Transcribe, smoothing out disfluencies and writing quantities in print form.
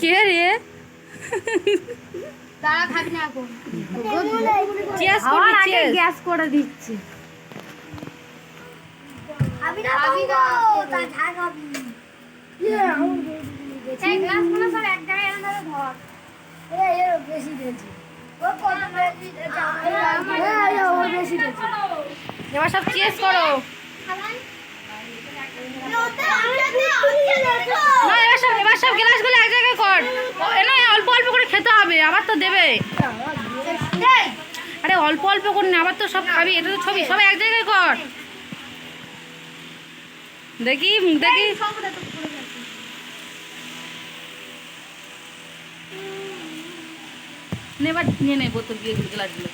কে রে? তারা খাবি না এখন। চেস করবি, চেস। গ্যাস করে দিচ্ছি। খাবি না তা ঝাল খাবি। এই গ্লাসগুলো সব এক জায়গায় এনে ধর। এর বেশি দিয়েছি। ও কত বেশি দিয়েছে? ও বেশি দিয়েছে। এবার সব চেস করো। না, এবার সব গ্লাসগুলো এক জায়গায় কর। না, অল্প অল্প করে খেতে হবে, আবার তো দেবে। আরে অল্প অল্প করে না, আবার তো সব খাবি। এটা তো ছবি, সব এক জায়গায় কর। দেখি দেখি। এবার নিয়ে নেই বোতল দিয়ে গ্লাসগুলো।